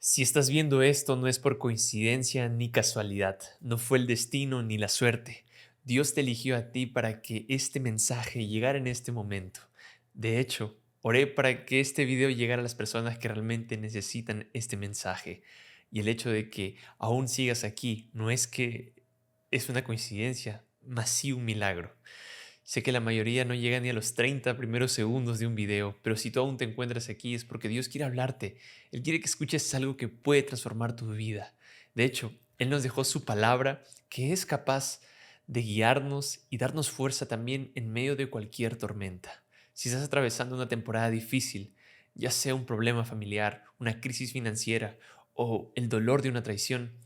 Si estás viendo esto, no es por coincidencia ni casualidad, no fue el destino ni la suerte. Dios te eligió a ti para que este mensaje llegara en este momento. De hecho, oré para que este video llegara a las personas que realmente necesitan este mensaje. Y el hecho de que aún sigas aquí no es que es una coincidencia, más sí un milagro. Sé que la mayoría no llega ni a los 30 primeros segundos de un video, pero si tú aún te encuentras aquí es porque Dios quiere hablarte. Él quiere que escuches algo que puede transformar tu vida. De hecho, Él nos dejó su palabra que es capaz de guiarnos y darnos fuerza también en medio de cualquier tormenta. Si estás atravesando una temporada difícil, ya sea un problema familiar, una crisis financiera o el dolor de una traición,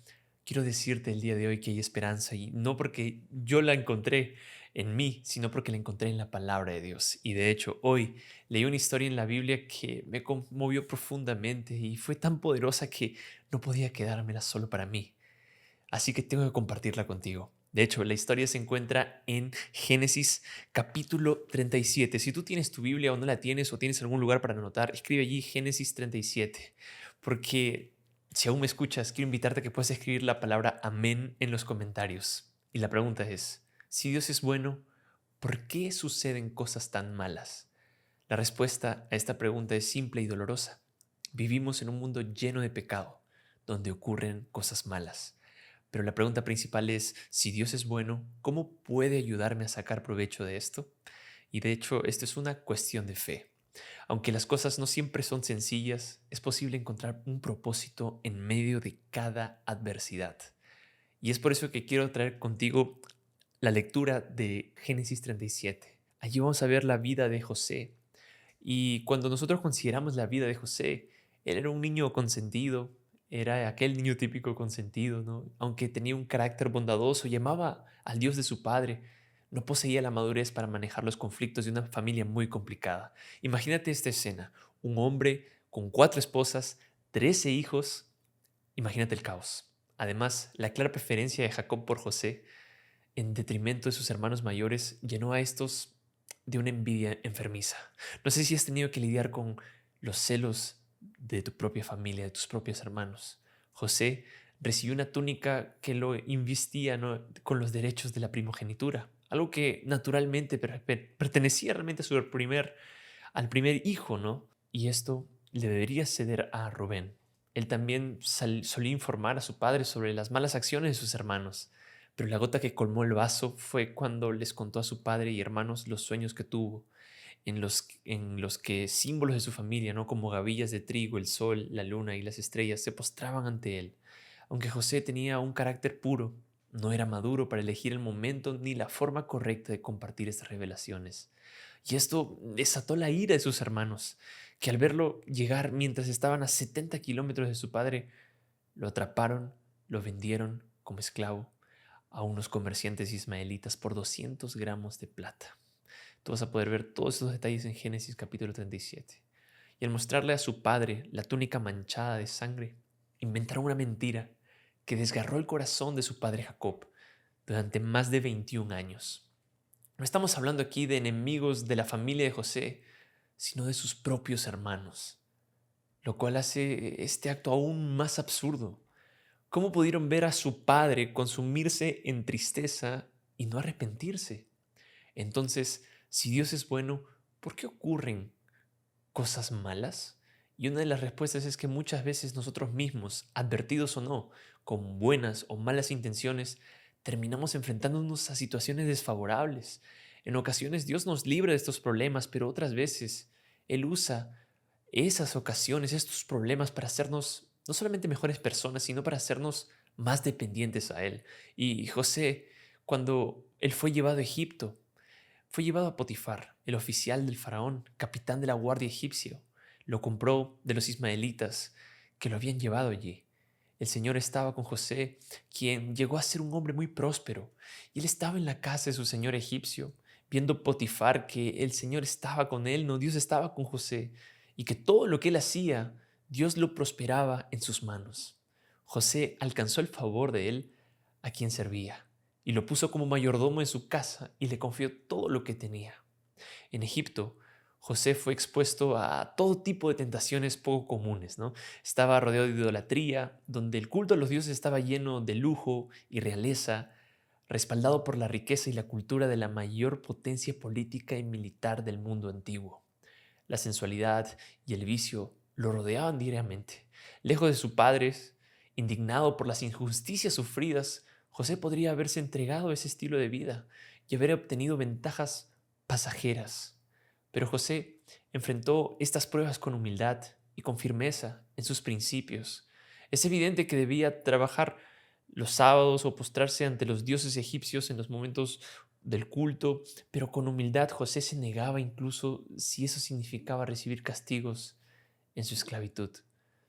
quiero decirte el día de hoy que hay esperanza y no porque yo la encontré en mí, sino porque la encontré en la palabra de Dios. Y de hecho, hoy leí una historia en la Biblia que me conmovió profundamente y fue tan poderosa que no podía quedármela solo para mí. Así que tengo que compartirla contigo. De hecho, la historia se encuentra en Génesis capítulo 37. Si tú tienes tu Biblia o no la tienes o tienes algún lugar para anotar, escribe allí Génesis 37. Porque si aún me escuchas, quiero invitarte a que puedas escribir la palabra amén en los comentarios. Y la pregunta es, si Dios es bueno, ¿por qué suceden cosas tan malas? La respuesta a esta pregunta es simple y dolorosa. Vivimos en un mundo lleno de pecado, donde ocurren cosas malas. Pero la pregunta principal es, si Dios es bueno, ¿cómo puede ayudarme a sacar provecho de esto? Y de hecho, esto es una cuestión de fe. Aunque las cosas no siempre son sencillas, es posible encontrar un propósito en medio de cada adversidad. Y es por eso que quiero traer contigo la lectura de Génesis 37. Allí vamos a ver la vida de José. Y cuando nosotros consideramos la vida de José, él era un niño consentido, era aquel niño típico consentido, ¿no? Aunque tenía un carácter bondadoso, llamaba al Dios de su padre, no poseía la madurez para manejar los conflictos de una familia muy complicada. Imagínate esta escena, un hombre con 4 esposas, 13 hijos, imagínate el caos. Además, la clara preferencia de Jacob por José en detrimento de sus hermanos mayores, llenó a estos de una envidia enfermiza. No sé si has tenido que lidiar con los celos de tu propia familia, de tus propios hermanos. José recibió una túnica que lo investía, ¿no?, con los derechos de la primogenitura, algo que naturalmente pertenecía realmente a al primer hijo, ¿no? Y esto le debería ceder a Rubén. Él también solía informar a su padre sobre las malas acciones de sus hermanos, pero la gota que colmó el vaso fue cuando les contó a su padre y hermanos los sueños que tuvo, en los que símbolos de su familia, ¿no?, como gavillas de trigo, el sol, la luna y las estrellas, se postraban ante él. Aunque José tenía un carácter puro, no era maduro para elegir el momento ni la forma correcta de compartir estas revelaciones. Y esto desató la ira de sus hermanos, que al verlo llegar mientras estaban a 70 kilómetros de su padre, lo atraparon, lo vendieron como esclavo a unos comerciantes ismaelitas por 200 gramos de plata. Tú vas a poder ver todos esos detalles en Génesis capítulo 37. Y siete. Y al mostrarle a su padre la túnica manchada de sangre, inventaron una mentira que desgarró el corazón de su padre Jacob durante más de 21 años. No estamos hablando aquí de enemigos de la familia de José, sino de sus propios hermanos, lo cual hace este acto aún más absurdo. ¿Cómo pudieron ver a su padre consumirse en tristeza y no arrepentirse? Entonces, si Dios es bueno, ¿por qué ocurren cosas malas? Y una de las respuestas es que muchas veces nosotros mismos, advertidos o no, con buenas o malas intenciones, terminamos enfrentándonos a situaciones desfavorables. En ocasiones Dios nos libra de estos problemas, pero otras veces Él usa esas ocasiones, estos problemas para hacernos no solamente mejores personas, sino para hacernos más dependientes a Él. Y José, cuando él fue llevado a Egipto, fue llevado a Potifar, el oficial del faraón, capitán de la guardia egipcio. Lo compró de los ismaelitas que lo habían llevado allí. El Señor estaba con José, quien llegó a ser un hombre muy próspero. Y él estaba en la casa de su señor egipcio, viendo Potifar que el Señor estaba con él, no, Dios estaba con José, y que todo lo que él hacía, Dios lo prosperaba en sus manos. José alcanzó el favor de él a quien servía y lo puso como mayordomo en su casa y le confió todo lo que tenía. En Egipto, José fue expuesto a todo tipo de tentaciones poco comunes, ¿no? Estaba rodeado de idolatría, donde el culto a los dioses estaba lleno de lujo y realeza, respaldado por la riqueza y la cultura de la mayor potencia política y militar del mundo antiguo. La sensualidad y el vicio lo rodeaban diariamente. Lejos de sus padres, indignado por las injusticias sufridas, José podría haberse entregado a ese estilo de vida y haber obtenido ventajas pasajeras. Pero José enfrentó estas pruebas con humildad y con firmeza en sus principios. Es evidente que debía trabajar los sábados o postrarse ante los dioses egipcios en los momentos del culto, pero con humildad José se negaba incluso si eso significaba recibir castigos en su esclavitud.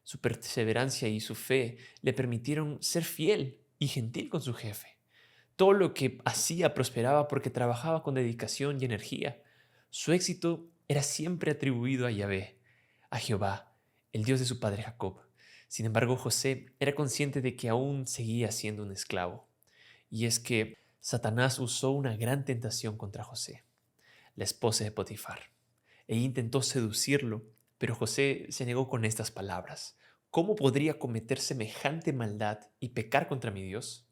Su perseverancia y su fe le permitieron ser fiel y gentil con su jefe. Todo lo que hacía prosperaba porque trabajaba con dedicación y energía. Su éxito era siempre atribuido a Yahvé, a Jehová, el Dios de su padre Jacob. Sin embargo, José era consciente de que aún seguía siendo un esclavo. Y es que Satanás usó una gran tentación contra José, la esposa de Potifar. Ella intentó seducirlo, pero José se negó con estas palabras: ¿cómo podría cometer semejante maldad y pecar contra mi Dios?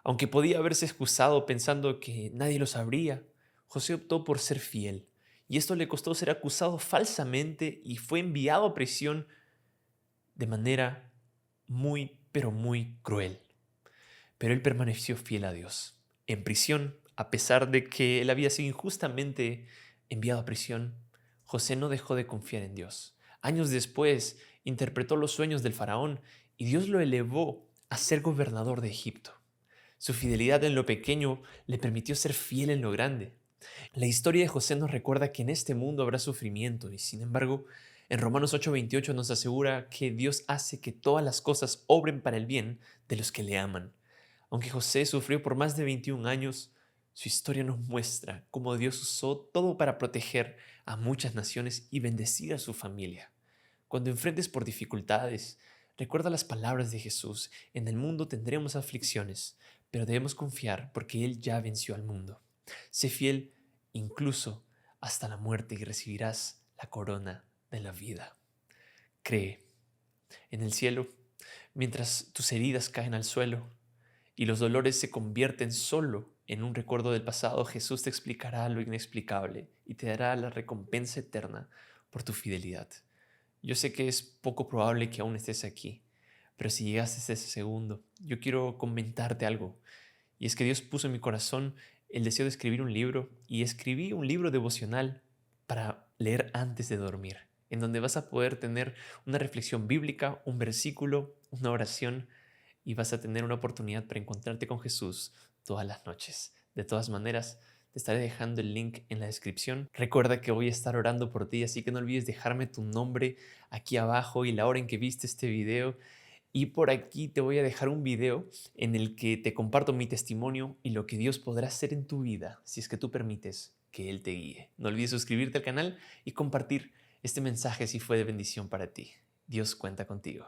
Aunque podía haberse excusado pensando que nadie lo sabría, José optó por ser fiel, y esto le costó ser acusado falsamente y fue enviado a prisión de manera muy, pero muy cruel. Pero él permaneció fiel a Dios. En prisión, a pesar de que él había sido injustamente enviado a prisión, José no dejó de confiar en Dios. Años después, interpretó los sueños del faraón y Dios lo elevó a ser gobernador de Egipto. Su fidelidad en lo pequeño le permitió ser fiel en lo grande. La historia de José nos recuerda que en este mundo habrá sufrimiento y sin embargo, en Romanos 8:28 nos asegura que Dios hace que todas las cosas obren para el bien de los que le aman. Aunque José sufrió por más de 21 años, su historia nos muestra cómo Dios usó todo para proteger a muchas naciones y bendecir a su familia. Cuando enfrentes por dificultades, recuerda las palabras de Jesús: en el mundo tendremos aflicciones, pero debemos confiar porque Él ya venció al mundo. Sé fiel incluso hasta la muerte y recibirás la corona de la vida. Cree en el cielo, mientras tus heridas caen al suelo y los dolores se convierten solo en un recuerdo del pasado. Jesús te explicará lo inexplicable y te dará la recompensa eterna por tu fidelidad. Yo sé que es poco probable que aún estés aquí, pero si llegaste a ese segundo, yo quiero comentarte algo. Y es que Dios puso en mi corazón el deseo de escribir un libro, y escribí un libro devocional para leer antes de dormir, en donde vas a poder tener una reflexión bíblica, un versículo, una oración, y vas a tener una oportunidad para encontrarte con Jesús todas las noches. De todas maneras, te estaré dejando el link en la descripción. Recuerda que voy a estar orando por ti, así que no olvides dejarme tu nombre aquí abajo y la hora en que viste este video. Y por aquí te voy a dejar un video en el que te comparto mi testimonio y lo que Dios podrá hacer en tu vida si es que tú permites que Él te guíe. No olvides suscribirte al canal y compartir este mensaje si fue de bendición para ti. Dios cuenta contigo.